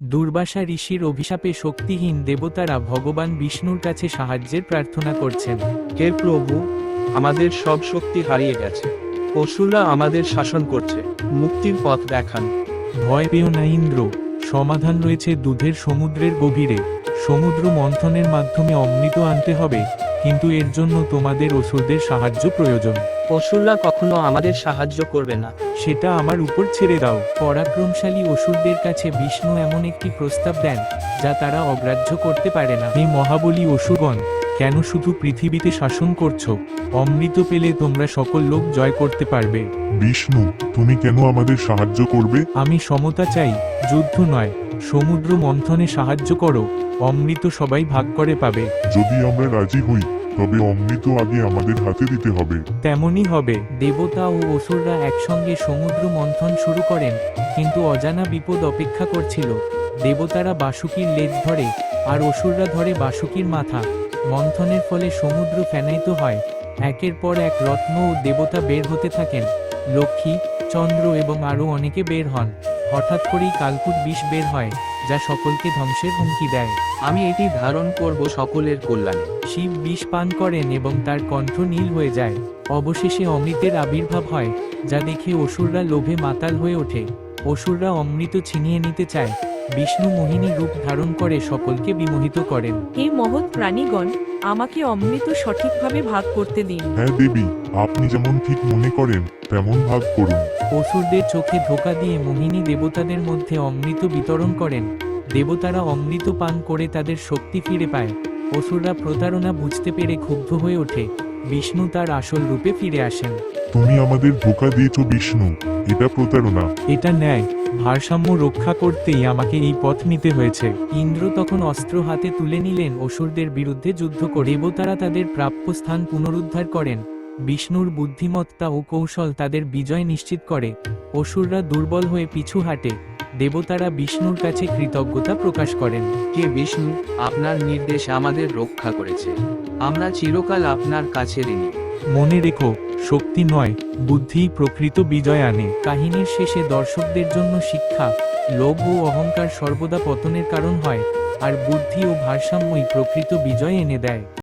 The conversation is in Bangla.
দুর্বাসা ঋষির অভিশাপে শক্তিহীন দেবতারা ভগবান বিষ্ণুর কাছে সাহায্যের প্রার্থনা করছেন। হে প্রভু, আমাদের সব শক্তি হারিয়ে গেছে। অসুররা আমাদের শাসন করছে, মুক্তির পথ দেখান। ভয় পেও না ইন্দ্র, সমাধান রয়েছে দুধের সমুদ্রের গভীরে। সমুদ্র মন্থনের মাধ্যমে অমৃত আনতে হবে, কিন্তু এর জন্য তোমাদের অসুরদের সাহায্য প্রয়োজন। অসুররা কখনো আমাদের সাহায্য করবে না। সেটা আমার উপর ছেড়ে দাও। পরাক্রমশালী অসুরদের কাছে বিষ্ণু এমন একটি প্রস্তাব দেন যা তারা অগ্রাহ্য করতে পারে না। হে মহাবলী অসুরগণ, কেন শুধু পৃথিবীতে শাসন করছো? অমৃত পেলে তোমরা সকল লোক জয় করতে পারবে। বিষ্ণু, তুমি কেন আমাদের সাহায্য করবে? আমি সমতা চাই, যুদ্ধ নয়। সমুদ্র মন্থনে সাহায্য করো, অমৃত সবাই ভাগ করে পাবে। যদি আমরা রাজি হই, তবে অমৃত আগে আমাদের হাতে দিতে হবে। তেমনই হবে। দেবতা ও অসুররা একসঙ্গে সমুদ্র মন্থন শুরু করেন, কিন্তু অজানা বিপদ অপেক্ষা করছিল। দেবতারা বাসুকির লেজ ধরে, আর অসুররা ধরে বাসুকির মাথা। মন্থনের ফলে সমুদ্র ফেনায়িত হয়। একের পর এক রত্ন ও দেবতা বের হতে থাকেন। লক্ষ্মী, চন্দ্র এবং আরও অনেকে বের হন। হঠাৎ করেই কালকুট বিষ বের হয়, যা সকলকে ধ্বংসের হুমকি দেয়। আমি এটি ধারণ করব সকলের কল্যাণে। শিব বিষ পান করেন এবং তার কণ্ঠ নীল হয়ে যায়। অবশেষে অমৃতের আবির্ভাব হয়, যা দেখে অসুররা লোভে মাতাল হয়ে ওঠে। অসুররা অমৃত ছিনিয়ে নিতে চায়। বিষ্ণু মোহিনী রূপ ধারণ করে সকলকে বিমোহিত করেন। হে মহৎ প্রাণীগণ, আমাকে অমৃত সঠিকভাবে ভাগ করতে দিন। হ্যাঁ দেবী, আপনি যেমন ঠিক মনে করেন তেমন ভাগ করুন। অসুরদের চোখে ধোঁকা দিয়ে মোহিনী দেবতাদের মধ্যে অমৃত বিতরণ করেন। দেবতারা অমৃত পান করে তাদের শক্তি ফিরে পায়। অসুররা প্রতারণা বুঝতে পেরে ক্ষুব্ধ হয়ে ওঠে। বিষ্ণু তার আসল রূপে ফিরে আসেন। তুমি আমাদের ধোঁকা দিয়েছ বিষ্ণু, এটা প্রতারণা। এটা ন্যায়। ভারসাম্য রক্ষা করতেই আমাকে এই পথ নিতে হয়েছে। ইন্দ্র তখন অস্ত্র হাতে তুলে নিলেন অসুরদের বিরুদ্ধে যুদ্ধ করে। দেবতারা তাদের প্রাপ্য স্থান পুনরুদ্ধার করেন। বিষ্ণুর বুদ্ধিমত্তা ও কৌশল তাদের বিজয় নিশ্চিত করে। অসুররা দুর্বল হয়ে পিছু হাঁটে। দেবতারা বিষ্ণুর কাছে কৃতজ্ঞতা প্রকাশ করেন। হে বিষ্ণু, আপনার নির্দেশ আমাদের রক্ষা করেছে। আমরা চিরকাল আপনার কাছে ঋণী। মনে রেখো, শক্তি নয়, বুদ্ধিই প্রকৃত বিজয় আনে। কাহিনীর শেষে দর্শকদের জন্য শিক্ষা: লোভ ও অহংকার সর্বদা পতনের কারণ হয়, আর বুদ্ধি ও ভারসাম্যই প্রকৃত বিজয় এনে দেয়।